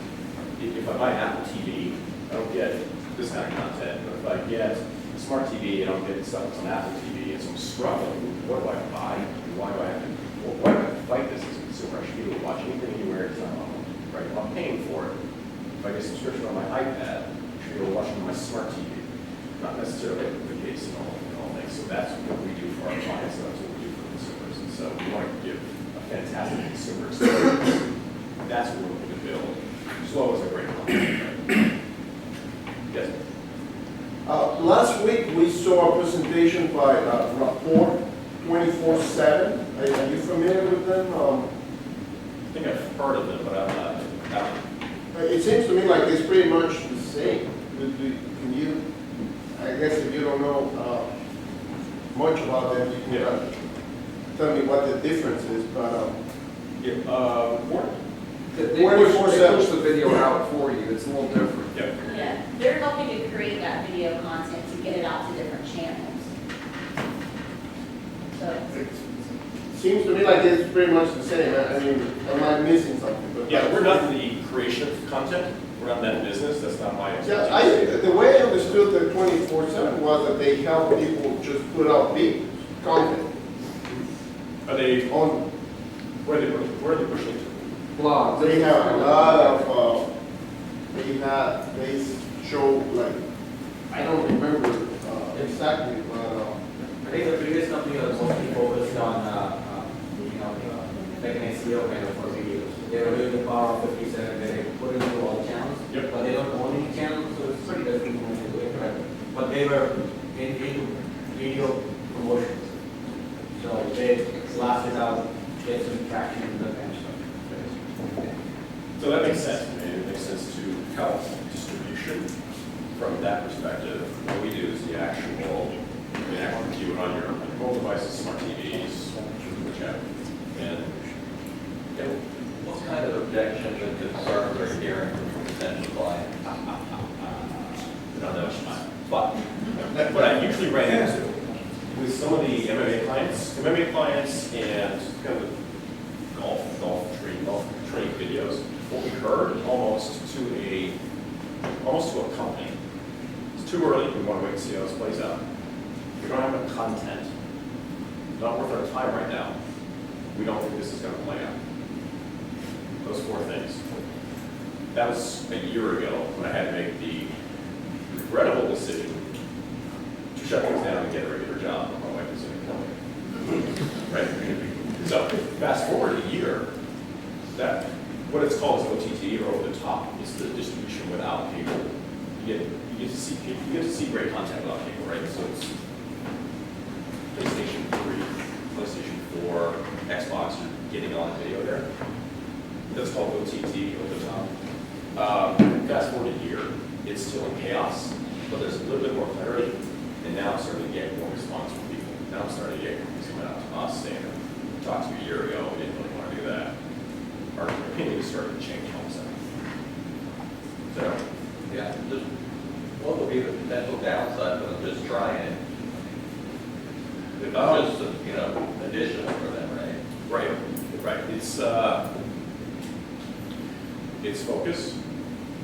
O: if I buy an Apple TV, I don't get this kind of content. But if I get a smart TV, I don't get stuff that's on Apple TV. And so I'm struggling. What do I buy? And why do I have to fight this as a consumer? I should be able to watch anything anywhere anytime I want, right? Well, I'm paying for it. If I get a subscription on my iPad, I should be able to watch it on my smart TV. Not necessarily the case in all things. So that's what we do for our clients. That's what we do for consumers. And so we want to give a fantastic consumer experience. That's what we're looking to build. Slow is a great company. Yes.
R: Last week we saw a presentation by Rapport 24/7. Are you familiar with them?
O: I think I've heard of them, but I'm not.
R: It seems to me like it's pretty much the same. Can you? I guess if you don't know much about them, you can tell me what the difference is. But
I: They push the video out for you. It's a little different.
N: Yeah, they're helping to create that video content to get it out to different channels. So,
R: it seems to me like it's pretty much the same. I mean, am I missing something? But
O: Yeah, we're not in the creation of content. We're not in that business. That's not my
R: yeah, the way I understood the 24/7 was that they help people just put out videos, content.
O: Are they
R: on?
O: Where are they pushing to?
I: Blogs.
R: They have a lot of. They show like I don't remember exactly, but.
L: I think the previous company was mostly focused on, like an SEO kind of for videos. They were doing the power of 57, where they put it into all channels, but they don't own any channels, so it's pretty different from the way, right? But they were into video promotions. So they blast it out, get some traction and that kind of stuff.
O: So that makes sense to me. It makes sense to help distribution from that perspective. What we do is the actual view it on your mobile devices, smart TVs, whichever. And
H: what kind of objections and concerns are you hearing from potential clients?
O: I don't know much time. But what I usually run into with some of the MMA clients and kind of golf training videos, what we heard almost to a company. It's too early. We want to wait and see how this plays out. We don't have enough content. Not worth our time right now. We don't think this is going to play out. Those four things. That was a year ago when I had to make the regrettable decision to shut things down and get a regular job. My wife was in a company. Right? So fast forward a year, that what it's called is OTT or over the top. It's the distribution without cable. You get to see great content without cable, right? So it's PlayStation 3, PlayStation 4, Xbox, you're getting all the video there. That's called OTT, over the top. Fast forward a year, it's still in chaos, but there's a little bit more clarity, and now I'm starting to get more response from people. Now I'm starting to get companies coming out to us saying, we talked to you a year ago, we didn't really want to do that. Our opinion is starting to change all of a sudden. So,
H: yeah, just what would be the potential downside of just trying it? It's just, additional for them, right?
O: Right. It's focus.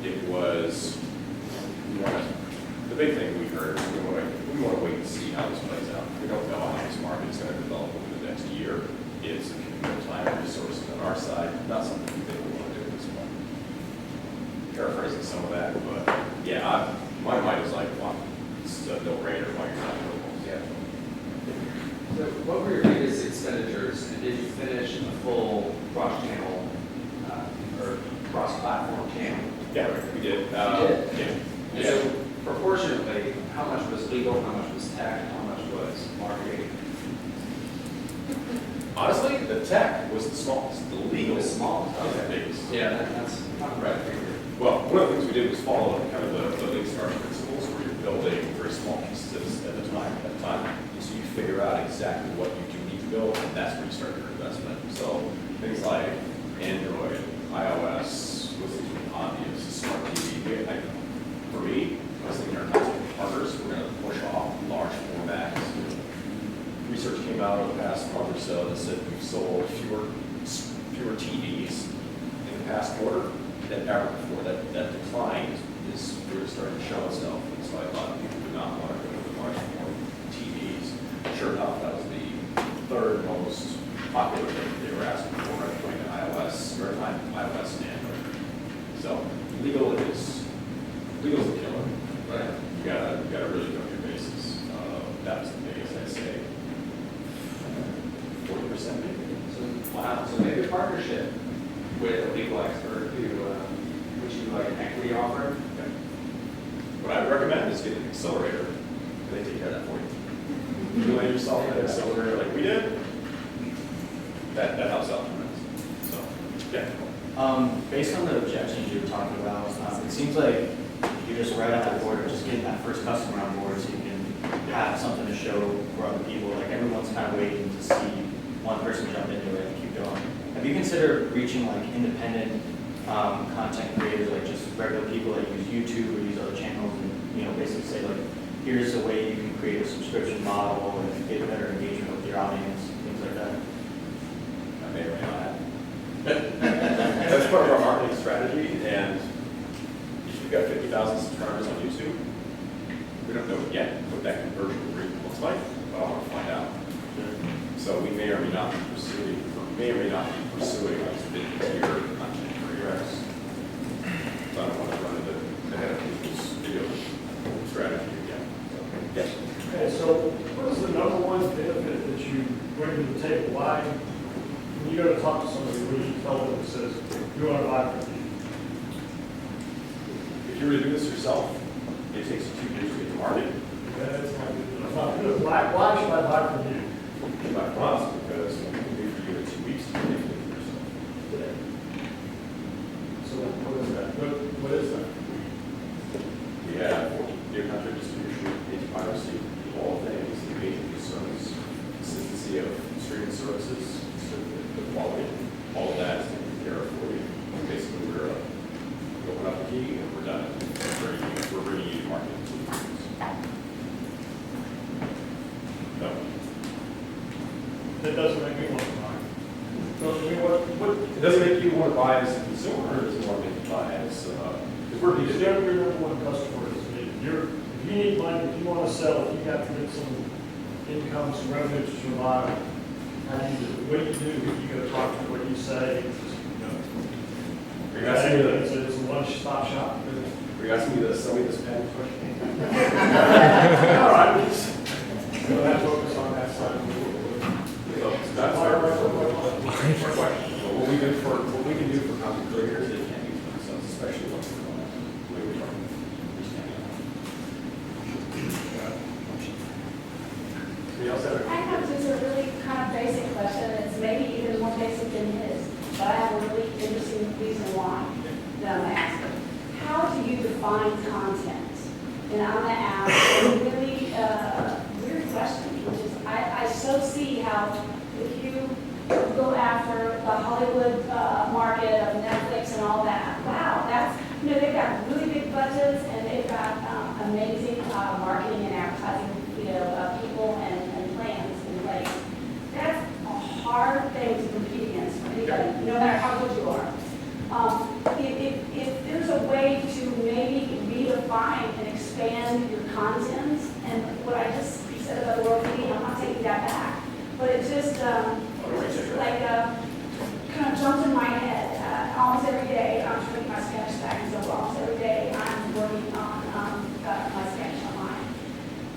O: It was, the big thing we heard is we want to wait and see how this plays out. We don't know how this market is going to develop over the next not something they would want to do at this point. Paraphrasing some of that, but yeah, my mind is like, well, it's a no-brainer why you're not doing it. Yeah.
S: So what were your biggest expenditures, and did you finish a full cross-channel or cross-platform channel?
O: Yeah, we did.
S: You did?
O: Yeah.
S: And so proportionately, how much was legal, how much was tech, how much was marketing?
O: Honestly, the tech was the smallest. The legal
S: was small.
O: was the biggest.
S: Yeah, that's not the right figure.
O: Well, one of the things we did was follow kind of the lean startup principles where you're building very small pieces at a time. So you figure out exactly what you do need to build, and that's where you start your investment. So things like Android, iOS, was obvious, smart TV. For me, I was thinking our content partners were going to push off large formats. Research came out over the past month or so that said we've sold fewer TVs in the past quarter than ever before. That decline is really starting to show itself. And so I thought people would not want to go to the large form TVs. Sure enough, that was the third most popular thing they were asking for, right, going to iOS, or iOS and Android. So legal is a killer. Right. You gotta really know your basis. That was the biggest, I'd say. 40% maybe.
S: So, wow, so maybe a partnership with a legal expert who, would you like an equity offer?
O: Okay. What I would recommend is get an accelerator, and they take care of that for you. You land yourself in an accelerator like we did, that helps out tremendously. So, yeah.
G: Based on the objections you were talking about, it seems like you're just right on that board of just getting that first customer on board so you can have something to show for other people. Like everyone's kind of waiting to see one person jump into it and keep going. Have you considered reaching like independent content creators, like just regular people that use YouTube or use other channels, and basically say like, here's a way you can create a subscription model and get better engagement with your audience, things like that?
O: I may or may not have. That's part of our marketing strategy, and if you've got 50,000 subscribers on YouTube, we don't know yet what that conversion rate looks like, but I want to find out. So we may or may not be pursuing like mid-tier content creators. So I don't want to run into the head of people's video strategy again. So, yes.
T: Okay, so what is the number one benefit that you bring to the table? Why, when you go to talk to somebody, what do you tell them that says, you want to buy from me?
O: If you were to do this yourself, it takes you 2 years to get to market.
T: That's not good. Why should I buy from you?
O: You should buy from us because what we can do for you in 2 weeks, you can do for yourself today.
T: So what is that? What is that?
O: We have your country distribution, anti-piracy, all things, engagement with service, consistency of streaming services, the quality, all of that is taken care of for you. Basically, we're open up the key and we're done. We're bringing you to market. No.
T: That doesn't make me want to buy.
O: It doesn't make you want to buy as a consumer. It doesn't want to make you buy as because we're
T: Because you're your number one customer is me. If you need money, if you want to sell, if you got to get some income, some revenue to survive, how do you do it? What do? You go talk to what you say.
O: Are you asking me
T: It's a one-stop shop.
O: Are you asking me to sell me this pen question?
T: All right, we'll have to focus on that side of the world.
O: So that's our question. What we can do for content creators, they can't use themselves, especially once they're going the way we're talking. Anybody else have a
E: I have just a really kind of basic question, it's maybe even more basic than his, but I have a really interesting reason why that I'm asking. How do you define content? And I'm going to ask a really weird question, which is, I so see how if you go after the Hollywood market of Netflix and all that, wow, that's, they've got really big budgets and they've got amazing marketing and advertising, people and plans in place. That's a hard thing to compete against for anybody, no matter how good you are. If there's a way to maybe redefine and expand your content, and what I just said about the world TV, I'm not taking that back, but it just like kind of jumped in my head. almost every day, I'm trying to get my Spanish back, so almost every day I'm working on my Spanish online.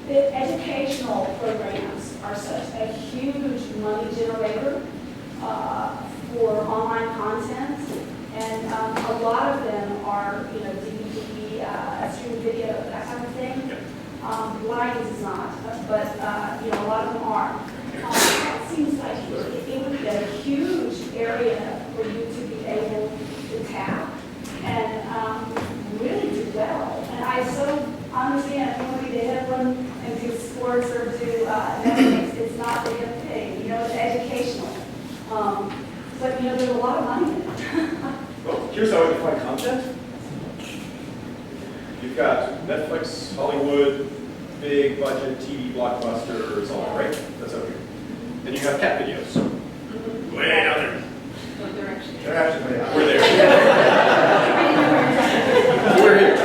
E: The educational programs are such a huge money generator for online content, and a lot of them are, you know, DVD, streaming video, that kind of thing. Blind is not, but you know, a lot of them are. That seems like it would be a huge area for you to be able to tap and really do well. And I so understand when we did one and do sports or do Netflix, it's not the good thing. You know, it's educational. But you know, there's a lot of money in it.
O: Well, here's how I define content. You've got Netflix, Hollywood, big budget TV blockbusters, all that, right? That's okay. Then you have cat videos. Way out there. They're actually way out. We're there. We're here.
E: I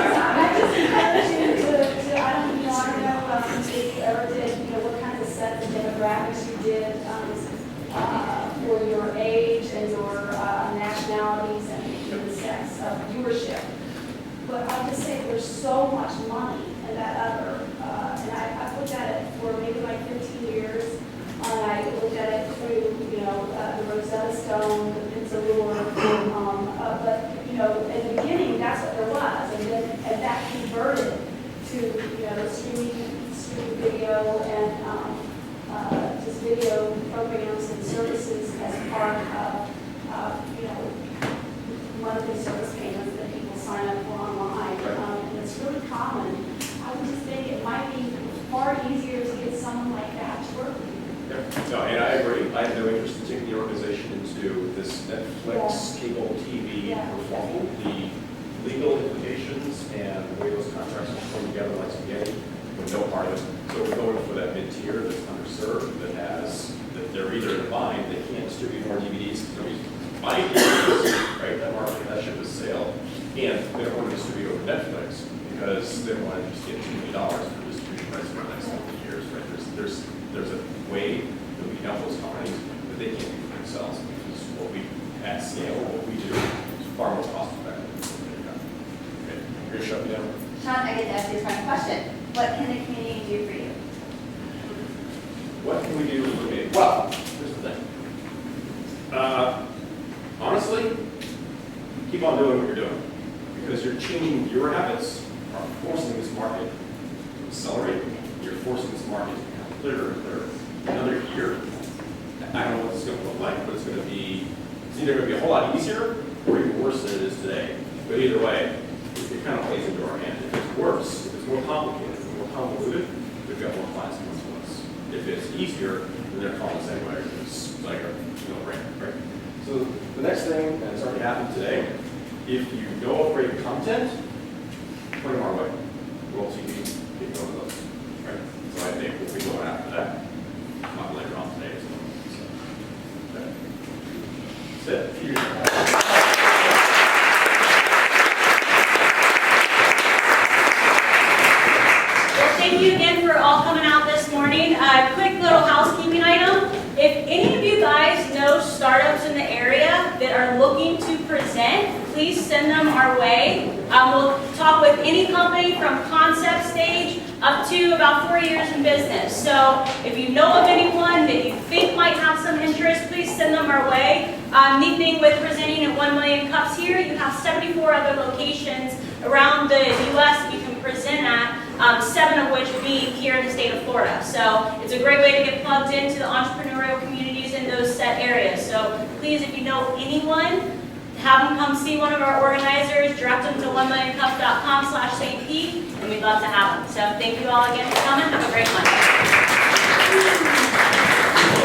E: just encourage you to I don't know if you ever did, you know, what kinds of sets and demographics you did for your age and your nationalities and the sex of viewership. But I'll just say there's so much money in that other, and I looked at it for maybe like 15 years, and I looked at it through, you know, the Rosetta Stone, the Pizarro, but, you know, in the beginning, that's what there was, and that converted to, you know, streaming video and just video programs and services as part of, you know, monthly service payments that people sign up for online, and it's really common. I would just think it might be far easier to get someone like that to work with you.
O: Yeah. No, and I agree. I have no interest in taking the organization into this Netflix, cable TV reform. The legal implications and the way those contracts are put together like spaghetti with no part of it. So we're going for that mid-tier that's underserved, that they're either in a bind, they can't distribute more DVDs, nobody's buying DVDs, right? That market, that ship is sailed. And they don't want to distribute over Netflix because they don't want to just get $2 million for distribution rights for the next couple of years, right? There's a way that we help those companies that they can't do for themselves, because what we, at scale, what we do is far more cost effective. Okay, you're going to shut me down?
U: Sean, I get to ask you a fun question. What can the community do for you?
O: What can we do for me? Well, here's the thing. Honestly, keep on doing what you're doing, because you're changing viewer habits, are forcing this market to accelerate. You're forcing this market to become clearer and clearer. Another year, I don't know what it's going to look like, but it's either going to be a whole lot easier or even worse than it is today. But either way, it kind of plays into our hand. If it's worse, if it's more complicated, if it's more convoluted, we've got more clients than once. If it's easier, then they're calling the same way. It's like a no-brainer, right? So the next thing, and it's already happened today, if you know of great content, bring them our way. World TV, get one of those, right? So I think we'll be going after that. Not later on today as well. So, okay. That's it.
N: Well, thank you again for all coming out this morning. Quick little housekeeping item. If any of you guys know startups in the area that are looking to present, please send them our way. We'll talk with any company from concept stage up to about 4 years in business. So if you know of anyone that you think might have some interest, please send them our way. Neat thing with presenting at 1 Million Cups here, you have 74 other locations around the U.S. that you can present at. 7 of which being here in the state of Florida. So it's a great way to get plugged into the entrepreneurial communities in those set areas. So please, if you know anyone, have them come see one of our organizers, direct them to 1millioncup.com/St. Pete, and we'd love to have them. So thank you all again for coming. Have a great one.